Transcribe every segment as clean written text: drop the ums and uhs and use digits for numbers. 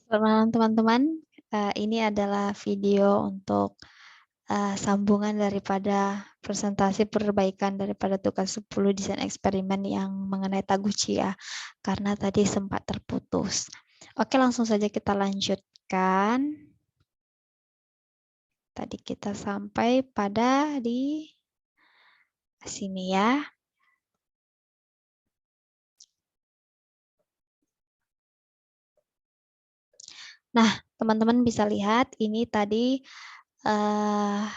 Selamat malam teman-teman. Ini adalah video untuk sambungan daripada presentasi perbaikan daripada tugas 10 desain eksperimen yang mengenai Taguchi ya, karena tadi sempat terputus. Oke, langsung saja kita lanjutkan. Tadi kita sampai pada di sini ya. Nah, teman-teman bisa lihat ini tadi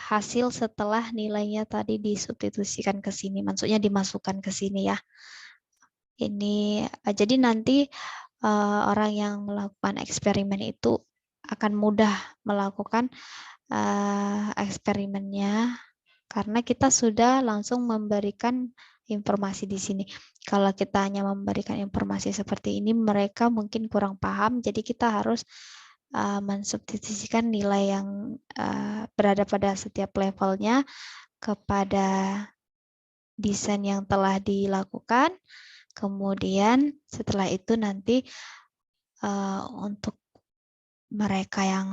hasil setelah nilainya tadi disubstitusikan ke sini, maksudnya dimasukkan ke sini ya. Ini jadi nanti orang yang melakukan eksperimen itu akan mudah melakukan eksperimennya karena kita sudah langsung memberikan informasi di sini. Kalau kita hanya memberikan informasi seperti ini, mereka mungkin kurang paham, jadi kita harus mensubstitusikan nilai yang berada pada setiap levelnya kepada desain yang telah dilakukan. Kemudian setelah itu nanti untuk mereka yang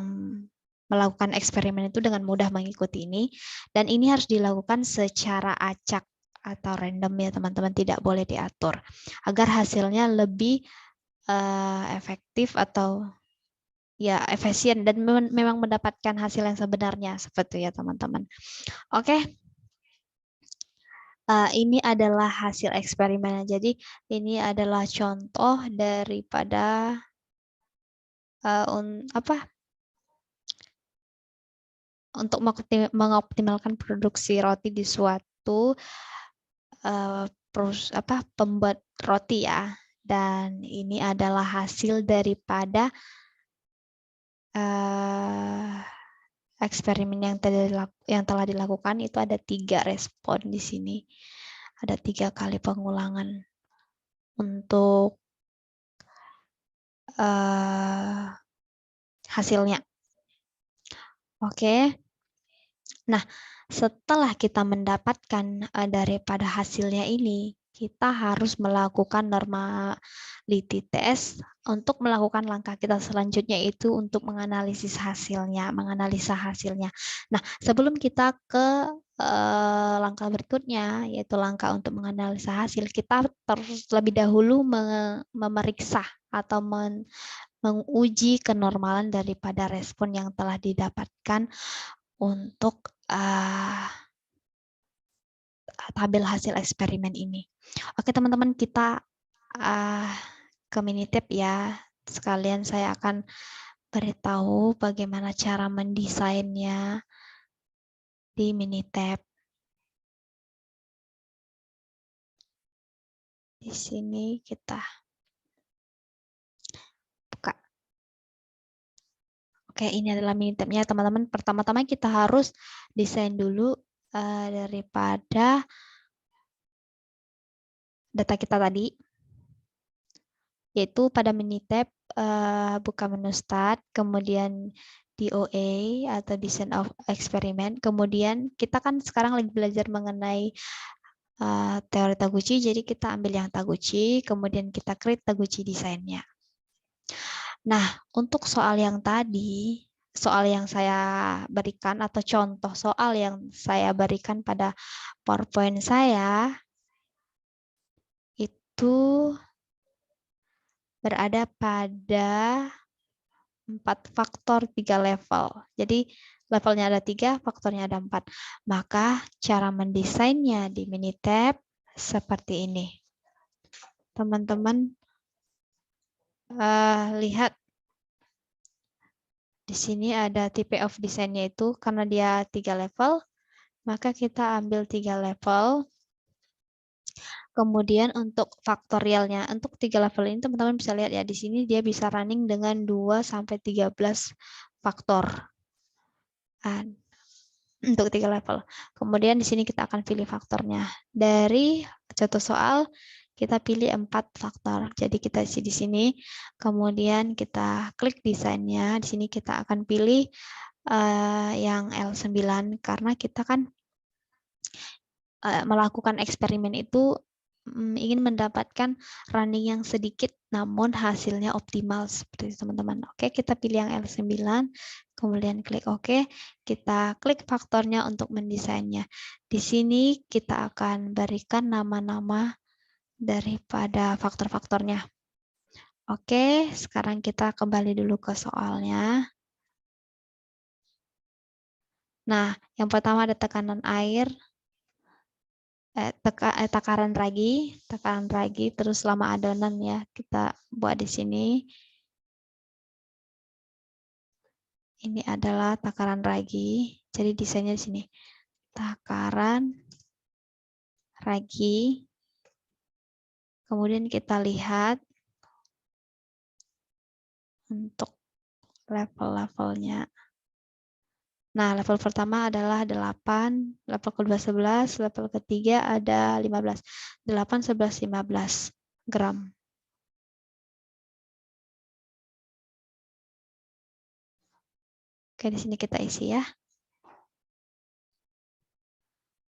melakukan eksperimen itu dengan mudah mengikuti ini. Dan ini harus dilakukan secara acak atau random ya teman-teman, tidak boleh diatur. Agar hasilnya lebih efektif atau ya efisien dan memang mendapatkan hasil yang sebenarnya seperti ya teman-teman. Oke, ini adalah hasil eksperimennya. Jadi ini adalah contoh daripada untuk mengoptimalkan produksi roti di suatu pembuat roti ya. Dan ini adalah hasil daripada eksperimen yang telah dilakukan. Itu ada 3 respon di sini. Ada 3 kali pengulangan untuk hasilnya. Oke. Nah, setelah kita mendapatkan daripada hasilnya ini, kita harus melakukan normality test untuk melakukan langkah kita selanjutnya itu untuk menganalisis hasilnya, menganalisa hasilnya. Nah, sebelum kita ke langkah berikutnya, yaitu langkah untuk menganalisa hasil, kita terlebih dahulu memeriksa atau menguji kenormalan daripada respon yang telah didapatkan untuk tabel hasil eksperimen ini. Oke teman-teman, kita ke Minitab ya. Sekalian saya akan beritahu bagaimana cara mendesainnya di Minitab. Di sini kita buka. Oke, ini adalah Minitabnya teman-teman. Pertama-tama kita harus desain dulu daripada data kita tadi, yaitu pada Minitab buka menu Start, kemudian DOA atau Design of Experiment, kemudian kita kan sekarang lagi belajar mengenai teori Taguchi, jadi kita ambil yang Taguchi, kemudian kita create Taguchi desainnya. Nah, untuk soal yang tadi, soal yang saya berikan atau contoh soal yang saya berikan pada PowerPoint saya, itu berada pada 4 faktor 3 level. Jadi levelnya ada 3, faktornya ada 4. Maka cara mendesainnya di Minitab seperti ini. Teman-teman lihat di sini ada type of desainnya itu karena dia 3 level, maka kita ambil 3 level. Kemudian untuk faktorialnya, untuk 3 level ini teman-teman bisa lihat ya, di sini dia bisa running dengan 2 sampai 13 faktor. Untuk 3 level. Kemudian di sini kita akan pilih faktornya. Dari contoh soal kita pilih 4 faktor. Jadi kita isi di sini, kemudian kita klik desainnya. Di sini kita akan pilih yang L9 karena kita kan melakukan eksperimen itu ingin mendapatkan running yang sedikit namun hasilnya optimal seperti itu teman-teman. Oke, kita pilih yang L9, kemudian klik OK. Kita klik faktornya untuk mendesainnya. Di sini kita akan berikan nama-nama daripada faktor-faktornya. Oke, sekarang kita kembali dulu ke soalnya. Nah, yang pertama ada tekanan air, takaran ragi, terus lama adonan ya. Kita buat di sini. Ini adalah takaran ragi. Jadi desainnya di sini. Takaran ragi. Kemudian kita lihat untuk level-levelnya. Nah, level pertama adalah 8, level kedua 11, level ketiga ada 15. 8, 11, 15 gram. Oke, di sini kita isi ya.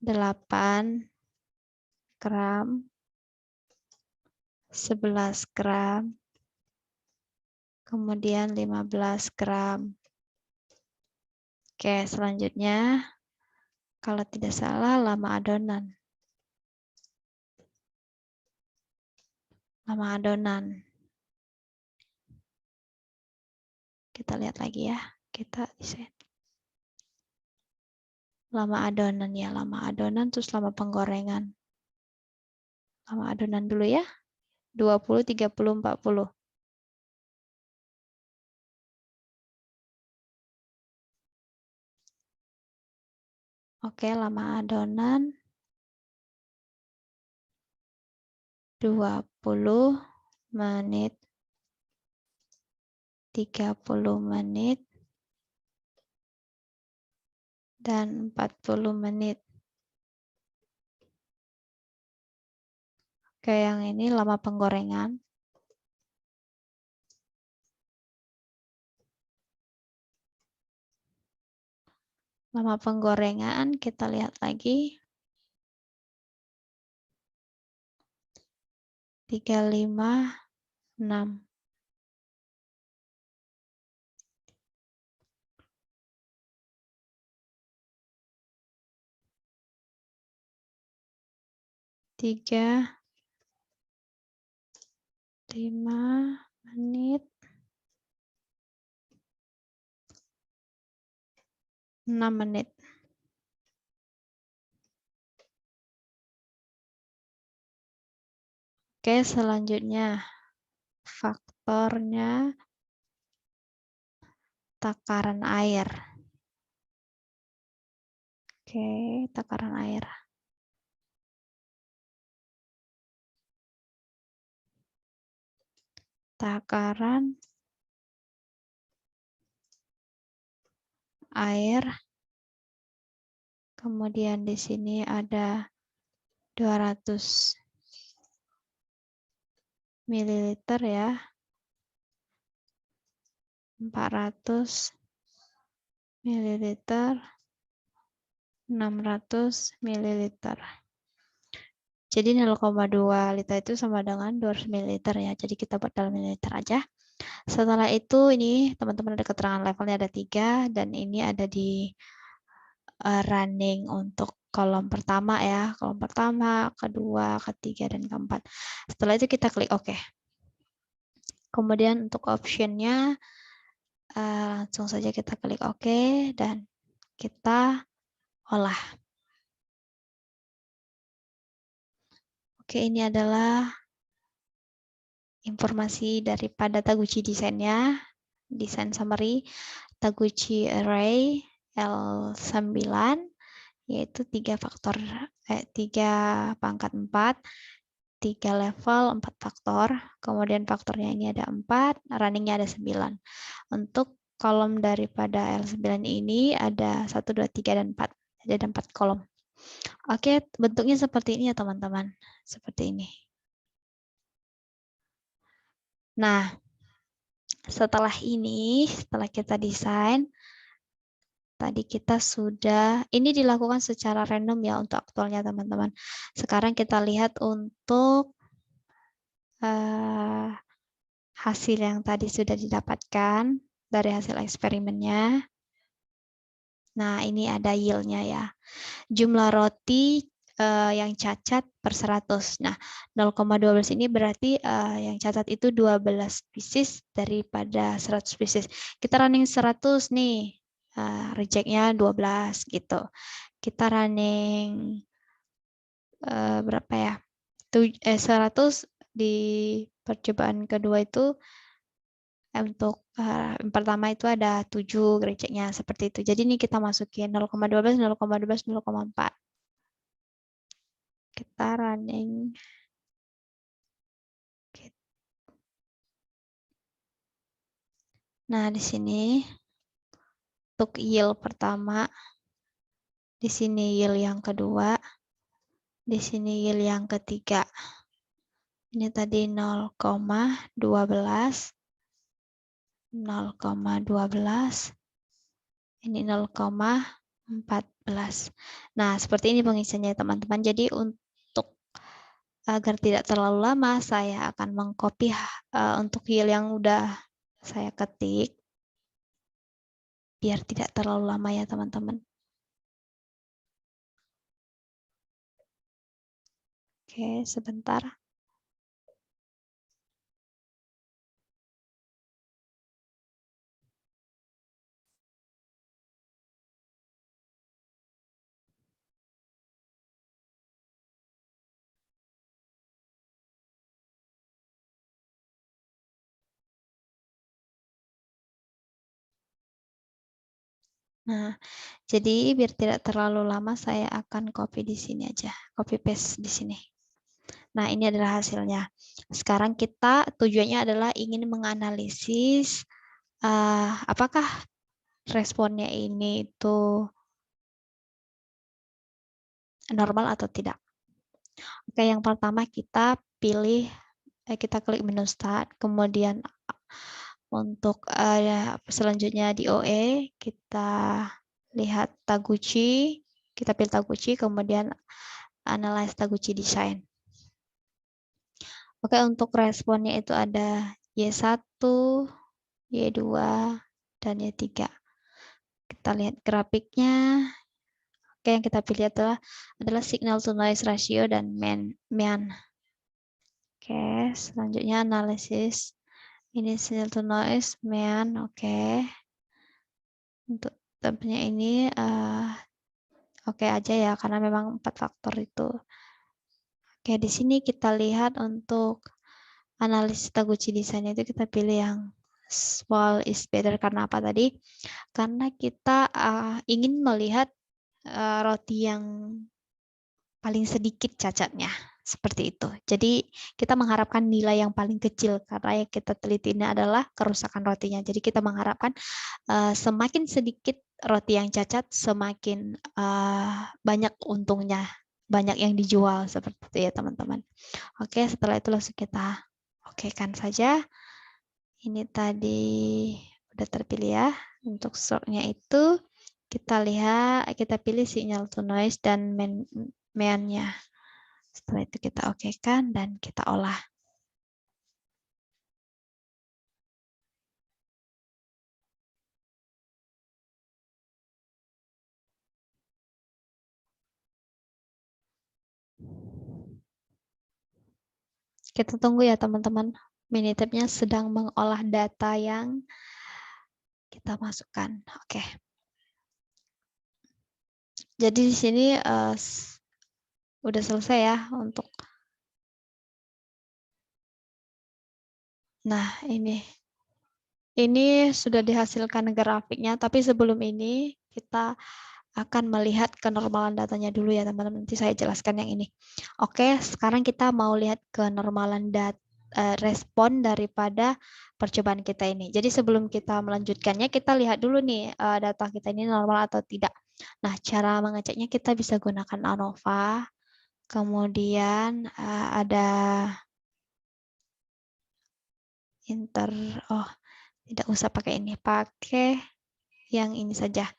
8 gram, 11 gram, kemudian 15 gram. Oke, selanjutnya kalau tidak salah lama adonan. Lama adonan. Kita lihat lagi ya. Kita desain. Lama adonan ya, lama adonan terus lama penggorengan. Lama adonan dulu ya. 20, 30, 40. Oke, lama adonan 20 menit, 30 menit, dan 40 menit. Oke, yang ini lama penggorengan. Lama penggorengan, kita lihat lagi. 35, 6. Tiga, 5 menit, 6 menit. Oke, selanjutnya faktornya takaran air. Oke, takaran air. Takaran air. Kemudian di sini ada 200 ml ya. 400 ml, 600 ml. Jadi 0,2 liter itu sama dengan 200 ml ya. Jadi kita buat dalam mililiter aja. Setelah itu ini teman-teman ada keterangan levelnya ada 3 dan ini ada di running untuk kolom pertama ya. Kolom pertama, kedua, ketiga, dan keempat. Setelah itu kita klik OK. Kemudian untuk optionnya langsung saja kita klik OK dan kita olah. Oke, ini adalah informasi daripada Taguchi desainnya, desain summary Taguchi Array L9, yaitu 3 pangkat 4, 3 level, 4 faktor, kemudian faktornya ini ada 4, runningnya ada 9. Untuk kolom daripada L9 ini ada 1, 2, 3, dan 4. Jadi ada 4 kolom. Oke, bentuknya seperti ini ya teman-teman. Seperti ini. Nah, setelah kita desain, tadi kita sudah, ini dilakukan secara random ya untuk aktualnya teman-teman. Sekarang kita lihat untuk hasil yang tadi sudah didapatkan dari hasil eksperimennya. Nah, ini ada yield-nya ya. Jumlah roti yang cacat per 100. Nah, 0,12 ini berarti yang cacat itu 12 pieces daripada 100 pieces. Kita running 100 nih. Reject-nya 12 gitu. Kita running berapa ya? 100 di percobaan kedua itu untuk yang pertama itu ada 7 reject-nya seperti itu. Jadi ini kita masukin 0,12, 0,12, 0,4. Kita running. Nah, di sini untuk yield pertama, di sini yield yang kedua, di sini yield yang ketiga. Ini tadi 0,12, 0,12, ini 0,14. Nah, seperti ini pengisiannya teman-teman. Jadi untuk agar tidak terlalu lama, saya akan mengcopy untuk yield yang udah saya ketik, biar tidak terlalu lama ya teman-teman. Oke, sebentar. Nah, jadi biar tidak terlalu lama, saya akan copy di sini aja, copy paste di sini. Nah, ini adalah hasilnya. Sekarang kita tujuannya adalah ingin menganalisis apakah responnya ini itu normal atau tidak. Oke, yang pertama kita pilih, kita klik menu start, kemudian untuk selanjutnya di OE, kita lihat Taguchi, kita pilih Taguchi, kemudian analyze Taguchi design. Oke, untuk responnya itu ada Y1, Y2, dan Y3. Kita lihat grafiknya. Oke, yang kita pilih adalah signal to noise ratio dan mean. Oke, selanjutnya analisis. Ini signal to noise, mean. Oke. Untuk tempatnya ini oke aja ya, karena memang 4 faktor itu. Oke, di sini kita lihat untuk analisis Taguchi design itu kita pilih yang small is better. Karena apa tadi? Karena kita ingin melihat roti yang paling sedikit cacatnya. Seperti itu. Jadi kita mengharapkan nilai yang paling kecil karena yang kita teliti ini adalah kerusakan rotinya. Jadi kita mengharapkan semakin sedikit roti yang cacat, semakin banyak untungnya, banyak yang dijual seperti itu ya teman-teman. Oke, setelah itu langsung kita okekan saja. Ini tadi udah terpilih ya. Untuk stroke-nya itu kita lihat, kita pilih signal to noise dan mean-nya. Setelah itu kita okekan dan kita olah. Kita tunggu ya teman-teman. Minitabnya sedang mengolah data yang kita masukkan. Oke. Jadi di sini udah selesai ya untuk. Nah, ini sudah dihasilkan grafiknya, tapi sebelum ini kita akan melihat kenormalan datanya dulu ya teman-teman. Nanti saya jelaskan yang ini. Oke, sekarang kita mau lihat kenormalan respon daripada percobaan kita ini. Jadi sebelum kita melanjutkannya, kita lihat dulu nih data kita ini normal atau tidak. Nah, cara mengeceknya kita bisa gunakan ANOVA. Kemudian ada tidak usah pakai ini, pakai yang ini saja.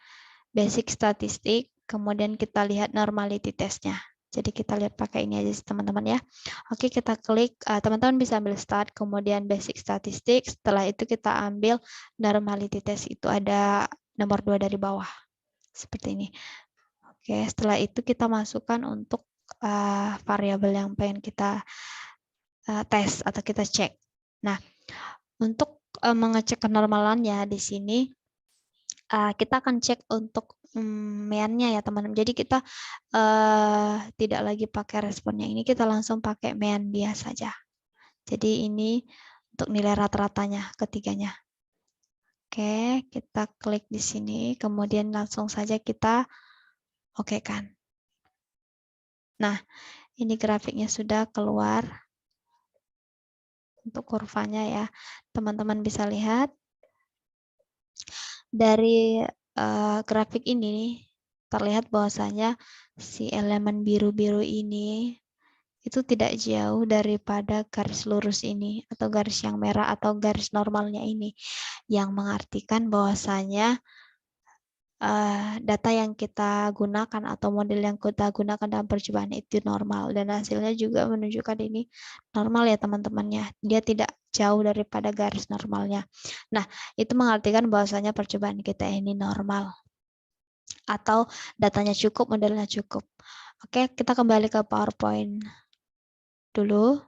basic statistik, kemudian kita lihat normality testnya. Jadi kita lihat pakai ini aja teman-teman ya. Oke, kita klik, teman-teman bisa ambil start, kemudian basic statistik, setelah itu kita ambil normality test, itu ada nomor 2 dari bawah. Seperti ini. Oke, setelah itu kita masukkan untuk variabel yang pengen kita tes atau kita cek. Nah, untuk mengecek kenormalannya di sini, kita akan cek untuk mean-nya ya teman-teman. Jadi kita tidak lagi pakai responnya ini, kita langsung pakai mean dia saja. Jadi ini untuk nilai rata-ratanya ketiganya. Oke, kita klik di sini, kemudian langsung saja kita oke-kan. Nah, ini grafiknya sudah keluar untuk kurvanya ya. Teman-teman bisa lihat dari grafik ini terlihat bahwasanya si elemen biru-biru ini itu tidak jauh daripada garis lurus ini atau garis yang merah atau garis normalnya ini, yang mengartikan bahwasanya data yang kita gunakan atau model yang kita gunakan dalam percobaan itu normal, dan hasilnya juga menunjukkan ini normal ya teman-temannya, dia tidak jauh daripada garis normalnya. Nah, itu mengartikan bahwasanya percobaan kita ini normal atau datanya cukup, modelnya cukup. Oke, kita kembali ke PowerPoint dulu.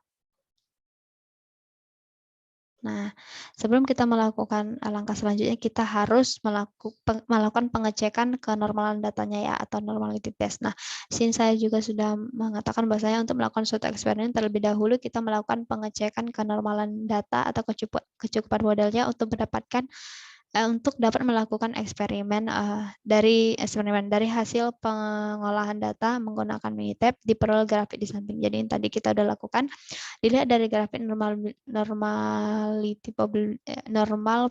Nah, sebelum kita melakukan langkah selanjutnya, kita harus melakukan pengecekan kenormalan datanya ya, atau normality test. Nah, sini saya juga sudah mengatakan bahwasanya untuk melakukan suatu eksperimen terlebih dahulu kita melakukan pengecekan kenormalan data atau kecukupan modelnya untuk mendapatkan untuk dapat melakukan eksperimen dari hasil pengolahan data menggunakan Minitab, diperoleh grafik di samping. Jadi yang tadi kita sudah lakukan, dilihat dari grafik normal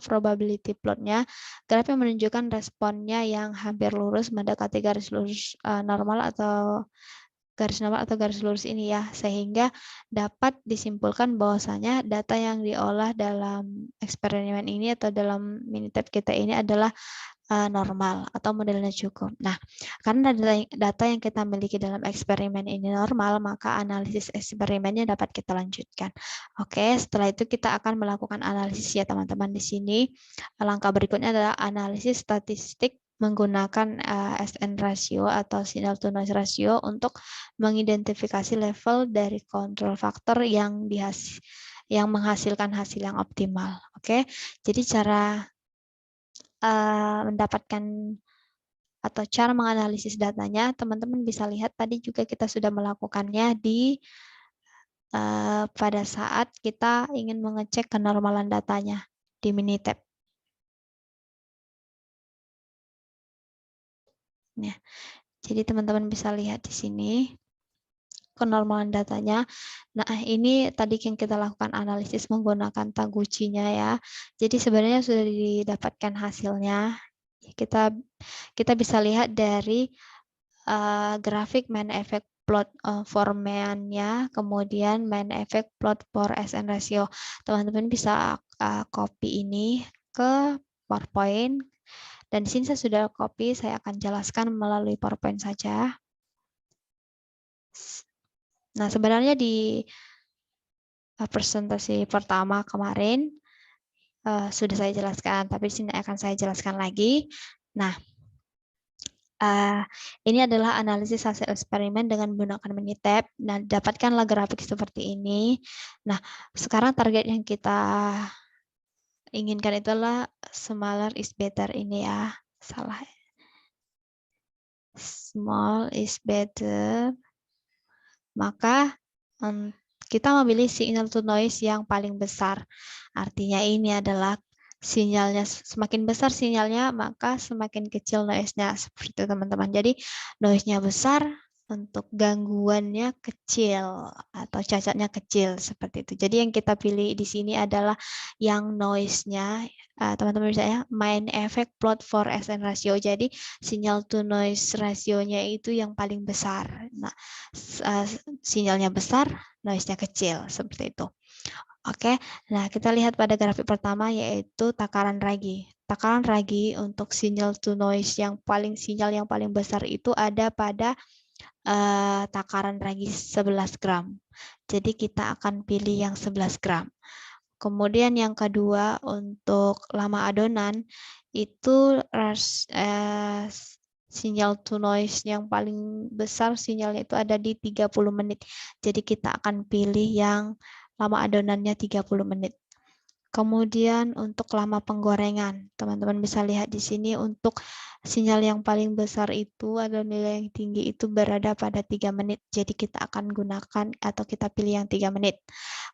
probability plotnya, grafik menunjukkan responnya yang hampir lurus mendekati garis lurus normal atau garis lurus ini ya, sehingga dapat disimpulkan bahwasanya data yang diolah dalam eksperimen ini atau dalam Minitab kita ini adalah normal atau modelnya cukup. Nah, karena data yang kita miliki dalam eksperimen ini normal, maka analisis eksperimennya dapat kita lanjutkan. Oke, setelah itu kita akan melakukan analisis ya teman-teman. Di sini langkah berikutnya adalah analisis statistik menggunakan SN ratio atau signal to noise ratio untuk mengidentifikasi level dari kontrol faktor yang menghasilkan hasil yang optimal. Oke, jadi cara mendapatkan atau cara menganalisis datanya, teman-teman bisa lihat tadi juga kita sudah melakukannya di pada saat kita ingin mengecek kenormalan datanya di Minitab. Ya. Jadi teman-teman bisa lihat di sini kenormalan datanya. Nah, ini tadi yang kita lakukan analisis menggunakan Taguchi-nya ya. Jadi sebenarnya sudah didapatkan hasilnya. Kita bisa lihat dari grafik main effect plot for mean-nya, kemudian main effect plot for SN ratio. Teman-teman bisa copy ini ke PowerPoint. Dan di sini saya sudah copy, saya akan jelaskan melalui PowerPoint saja. Nah, sebenarnya di presentasi pertama kemarin sudah saya jelaskan, tapi di sini akan saya jelaskan lagi. Nah, ini adalah analisis hasil eksperimen dengan menggunakan Minitab. Nah, dapatkanlah grafik seperti ini. Nah, sekarang target yang kita inginkan itulah smaller is better ini ya. Salah. Small is better. Maka kita memilih signal to noise yang paling besar. Artinya ini adalah sinyalnya semakin besar sinyalnya, maka semakin kecil noise-nya. Seperti itu teman-teman. Jadi noise-nya besar, untuk gangguannya kecil atau cacatnya kecil seperti itu. Jadi yang kita pilih di sini adalah yang noise-nya, teman-teman bisa ya, main effect plot for SN ratio. Jadi sinyal to noise rasionya itu yang paling besar. Nah, sinyalnya besar, noise-nya kecil seperti itu. Oke, nah kita lihat pada grafik pertama yaitu takaran ragi. Takaran ragi untuk sinyal to noise sinyal yang paling besar itu ada pada takaran ragi 11 gram. Jadi kita akan pilih yang 11 gram. Kemudian yang kedua untuk lama adonan itu sinyal to noise yang paling besar sinyalnya itu ada di 30 menit. Jadi kita akan pilih yang lama adonannya 30 menit. Kemudian untuk lama penggorengan, teman-teman bisa lihat di sini untuk sinyal yang paling besar itu atau nilai yang tinggi itu berada pada 3 menit. Jadi kita akan gunakan atau kita pilih yang 3 menit.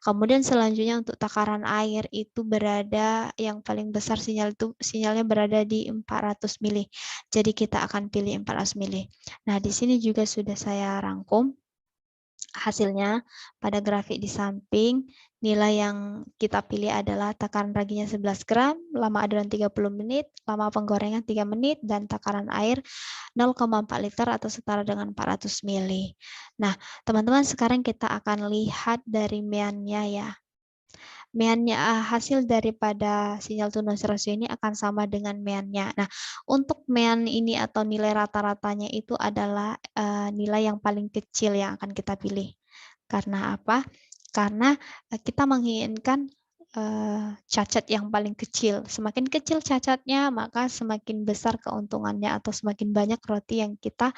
Kemudian selanjutnya untuk takaran air itu berada yang paling besar sinyalnya berada di 400 mili. Jadi kita akan pilih 400 mili. Nah, di sini juga sudah saya rangkum hasilnya pada grafik di samping. Nilai yang kita pilih adalah takaran raginya 11 gram, lama adonan 30 menit, lama penggorengan 3 menit, dan takaran air 0,4 liter atau setara dengan 400 mili. Nah, teman-teman sekarang kita akan lihat dari meannya ya. Meannya hasil daripada sinyal to noise ratio ini akan sama dengan meannya. Nah, untuk mean ini atau nilai rata-ratanya itu adalah nilai yang paling kecil yang akan kita pilih. Karena apa? Karena kita menginginkan cacat yang paling kecil. Semakin kecil cacatnya, maka semakin besar keuntungannya atau semakin banyak roti yang kita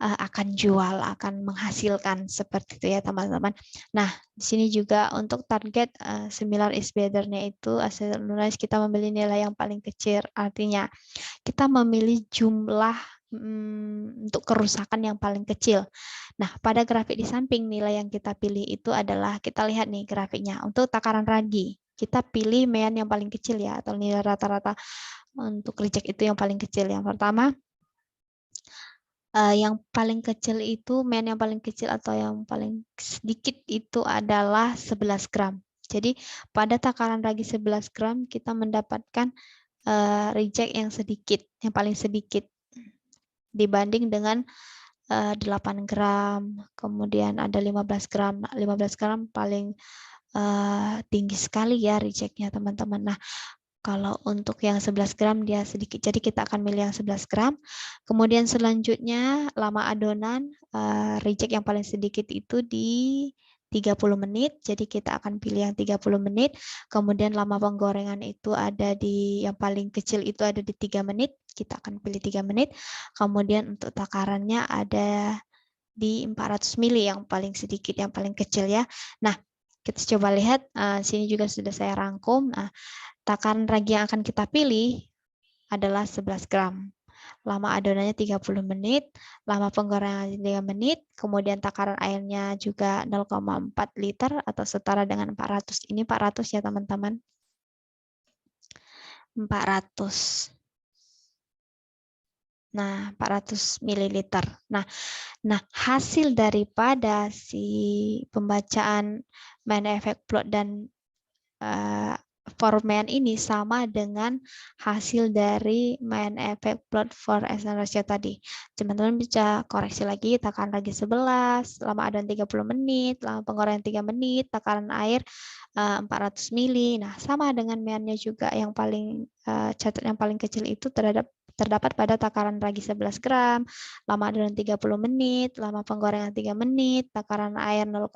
akan jual, akan menghasilkan seperti itu ya teman-teman. Nah, di sini juga untuk target similar is better-nya itu asal lunas kita memilih nilai yang paling kecil. Artinya kita memilih jumlah untuk kerusakan yang paling kecil. Nah, pada grafik di samping nilai yang kita pilih itu adalah kita lihat nih grafiknya. Untuk takaran ragi, kita pilih mean yang paling kecil ya atau nilai rata-rata untuk reject itu yang paling kecil. Yang pertama yang paling kecil itu mean yang paling kecil atau yang paling sedikit itu adalah 11 gram. Jadi pada takaran ragi 11 gram kita mendapatkan reject yang sedikit, yang paling sedikit dibanding dengan 8 gram, kemudian ada 15 gram. 15 gram paling tinggi sekali ya rejectnya teman-teman. Nah, kalau untuk yang 11 gram dia sedikit, jadi kita akan milih yang 11 gram. Kemudian selanjutnya lama adonan, reject yang paling sedikit itu di 30 menit, jadi kita akan pilih yang 30 menit. Kemudian lama penggorengan itu ada di, yang paling kecil itu ada di 3 menit, kita akan pilih 3 menit. Kemudian untuk takarannya ada di 400 mili yang paling sedikit, yang paling kecil ya. Nah, kita coba lihat, sini juga sudah saya rangkum. Nah, takaran ragi yang akan kita pilih adalah 11 gram. Lama adonannya 30 menit, lama penggorengan 3 menit, kemudian takaran airnya juga 0,4 liter atau setara dengan 400. Ini 400 ya teman-teman. 400. Nah, 400 mililiter. Nah, hasil daripada si pembacaan main effect plot dan for main ini sama dengan hasil dari main effect plot for SN ratio tadi. Teman-teman bisa koreksi lagi, takaran ragi 11, lama adonan 30 menit, lama penggorengan 3 menit, takaran air 400 mili. Nah, sama dengan meannya juga yang paling catat yang paling kecil itu terdapat pada takaran ragi 11 gram, lama adonan 30 menit, lama penggorengan 3 menit, takaran air 0,4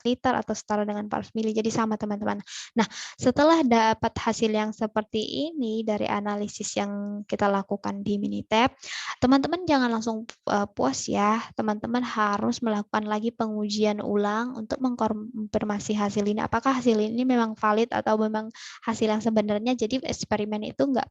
liter atau setara dengan 400 mili. Jadi sama teman-teman. Nah, setelah dapat hasil yang seperti ini dari analisis yang kita lakukan di Minitab, teman-teman jangan langsung puas ya. Teman-teman harus melakukan lagi pengujian ulang untuk mengkonfirmasi hasil ini. Apakah hasil ini memang valid atau memang hasil yang sebenarnya. Jadi eksperimen itu nggak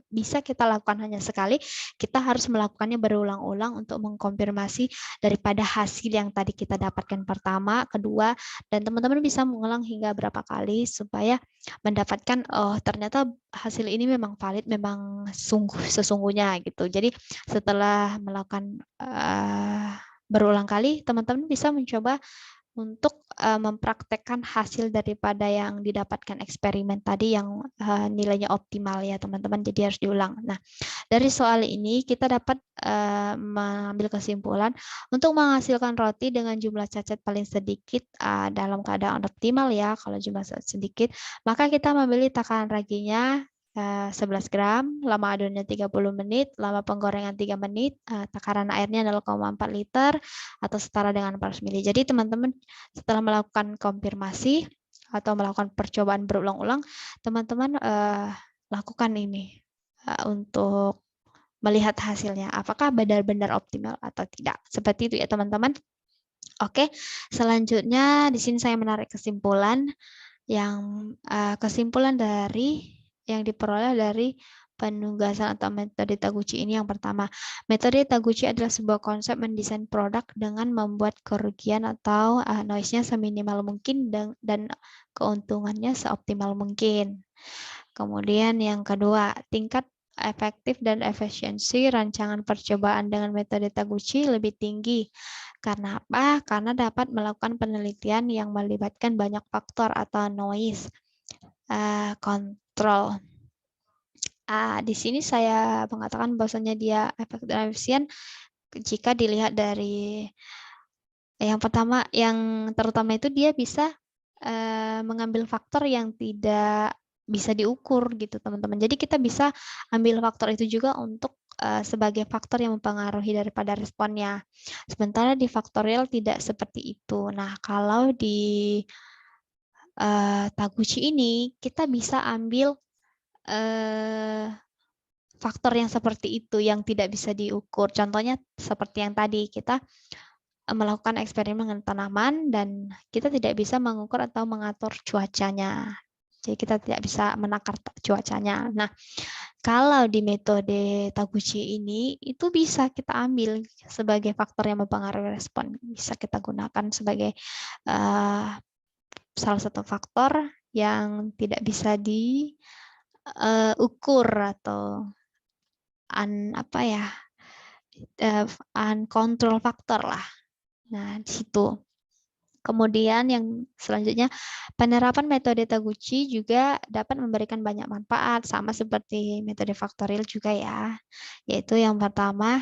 bisa kita lakukan hanya sekali. Kita harus melakukannya berulang-ulang untuk mengkonfirmasi daripada hasil yang tadi kita dapatkan pertama, kedua, dan teman-teman bisa mengulang hingga berapa kali supaya mendapatkan oh ternyata hasil ini memang valid, memang sesungguhnya gitu. Jadi setelah melakukan berulang kali, teman-teman bisa mencoba untuk mempraktekkan hasil daripada yang didapatkan eksperimen tadi yang nilainya optimal ya teman-teman, jadi harus diulang. Nah, dari soal ini kita dapat mengambil kesimpulan untuk menghasilkan roti dengan jumlah cacat paling sedikit dalam keadaan optimal ya, kalau jumlah cacat sedikit, maka kita memilih takaran raginya 11 gram, lama adonnya 30 menit, lama penggorengan 3 menit, takaran airnya 0,4 liter atau setara dengan 400 ml. Jadi teman-teman setelah melakukan konfirmasi atau melakukan percobaan berulang-ulang, teman-teman lakukan ini untuk melihat hasilnya, apakah benar-benar optimal atau tidak. Seperti itu ya teman-teman. Oke, selanjutnya di sini saya menarik kesimpulan kesimpulan dari yang diperoleh dari penugasan atau metode Taguchi ini. Yang pertama, metode Taguchi adalah sebuah konsep mendesain produk dengan membuat kerugian atau noise-nya seminimal mungkin dan keuntungannya seoptimal mungkin. Kemudian yang kedua, tingkat efektif dan efisiensi rancangan percobaan dengan metode Taguchi lebih tinggi. Karena apa? Karena dapat melakukan penelitian yang melibatkan banyak faktor atau noise kontrol. Di sini saya mengatakan bahwasanya dia efektif dan efisien jika dilihat dari yang pertama, yang terutama itu dia bisa mengambil faktor yang tidak bisa diukur gitu teman-teman. Jadi kita bisa ambil faktor itu juga untuk sebagai faktor yang mempengaruhi daripada responnya. Sementara di faktorial tidak seperti itu. Nah, kalau di Taguchi ini kita bisa ambil faktor yang seperti itu yang tidak bisa diukur. Contohnya seperti yang tadi kita melakukan eksperimen dengan tanaman dan kita tidak bisa mengukur atau mengatur cuacanya. Jadi kita tidak bisa menakar cuacanya. Nah, kalau di metode Taguchi ini itu bisa kita ambil sebagai faktor yang mempengaruhi respon. Bisa kita gunakan sebagai salah satu faktor yang tidak bisa diukur atau uncontrol faktor lah. Nah, di situ. Kemudian yang selanjutnya, penerapan metode Taguchi juga dapat memberikan banyak manfaat, sama seperti metode faktorial juga ya. Yaitu yang pertama,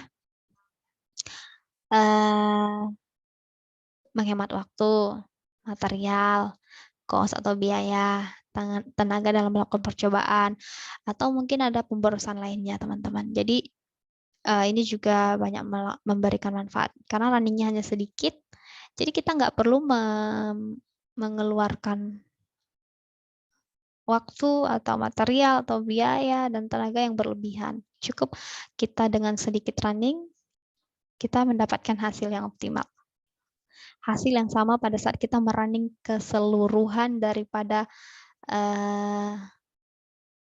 menghemat waktu, material, cost atau biaya, tenaga dalam melakukan percobaan, atau mungkin ada pemborosan lainnya teman-teman. Jadi ini juga banyak memberikan manfaat, karena runningnya hanya sedikit, jadi kita nggak perlu mengeluarkan waktu atau material atau biaya dan tenaga yang berlebihan. Cukup kita dengan sedikit running, kita mendapatkan hasil yang optimal. Hasil yang sama pada saat kita merunning keseluruhan daripada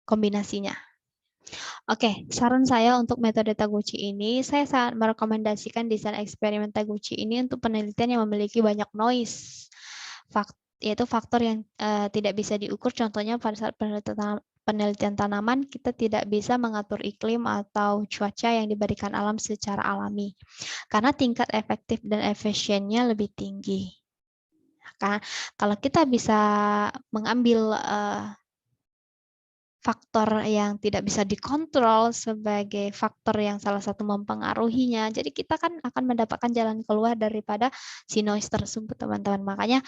kombinasinya. Oke, saran saya untuk metode Taguchi ini, saya sangat merekomendasikan desain eksperimen Taguchi ini untuk penelitian yang memiliki banyak noise, yaitu faktor yang tidak bisa diukur. Contohnya pada saat penelitian tanaman, kita tidak bisa mengatur iklim atau cuaca yang diberikan alam secara alami, karena tingkat efektif dan efisiennya lebih tinggi. Kalau kita bisa mengambil faktor yang tidak bisa dikontrol sebagai faktor yang salah satu mempengaruhinya. Jadi kita kan akan mendapatkan jalan keluar daripada si noise tersebut, teman-teman. Makanya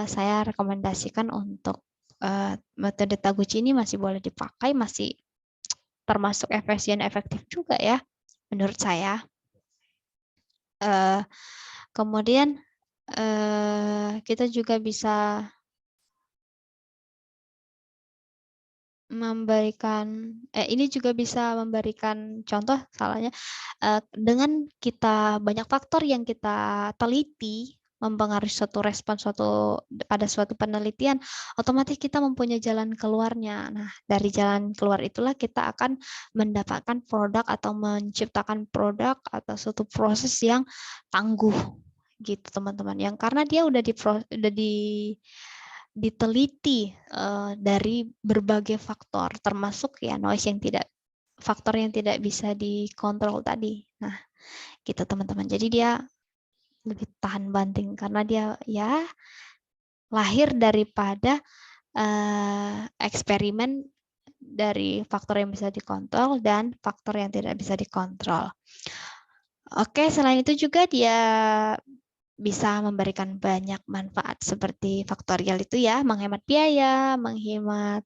saya rekomendasikan untuk metode Taguchi ini masih boleh dipakai, masih termasuk efisien, efektif juga ya, menurut saya. Kemudian kita juga bisa ini juga bisa memberikan contoh salahnya dengan kita banyak faktor yang kita teliti mempengaruhi suatu respon pada suatu penelitian, otomatis kita mempunyai jalan keluarnya. Nah, dari jalan keluar itulah kita akan mendapatkan produk atau menciptakan produk atau suatu proses yang tangguh gitu teman-teman. Yang karena dia udah diteliti dari berbagai faktor, termasuk ya noise faktor yang tidak bisa dikontrol tadi. Nah, gitu teman-teman. Jadi dia lebih tahan banting karena dia ya lahir daripada eksperimen dari faktor yang bisa dikontrol dan faktor yang tidak bisa dikontrol. Oke, selain itu juga dia bisa memberikan banyak manfaat seperti faktorial itu ya, menghemat biaya, menghemat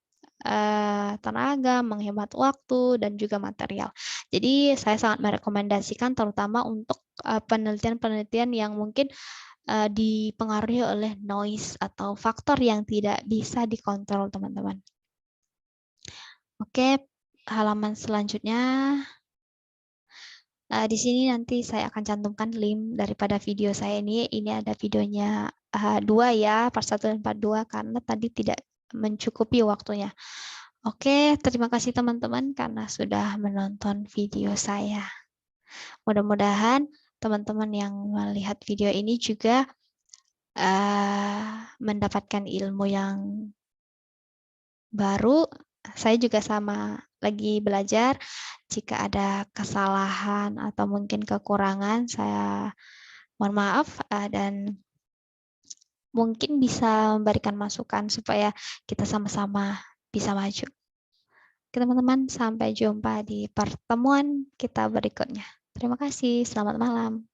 tenaga, menghemat waktu, dan juga material. Jadi saya sangat merekomendasikan terutama untuk penelitian-penelitian yang mungkin dipengaruhi oleh noise atau faktor yang tidak bisa dikontrol, teman-teman. Oke, halaman selanjutnya. Di sini nanti saya akan cantumkan link daripada video saya ini. Ini ada videonya 2 ya, part 1 dan part 2 karena tadi tidak mencukupi waktunya. Oke, terima kasih teman-teman karena sudah menonton video saya. Mudah-mudahan teman-teman yang melihat video ini juga mendapatkan ilmu yang baru. Saya juga sama lagi belajar. Jika ada kesalahan atau mungkin kekurangan, saya mohon maaf dan mungkin bisa memberikan masukan supaya kita sama-sama bisa maju. Oke, teman-teman, sampai jumpa di pertemuan kita berikutnya. Terima kasih, selamat malam.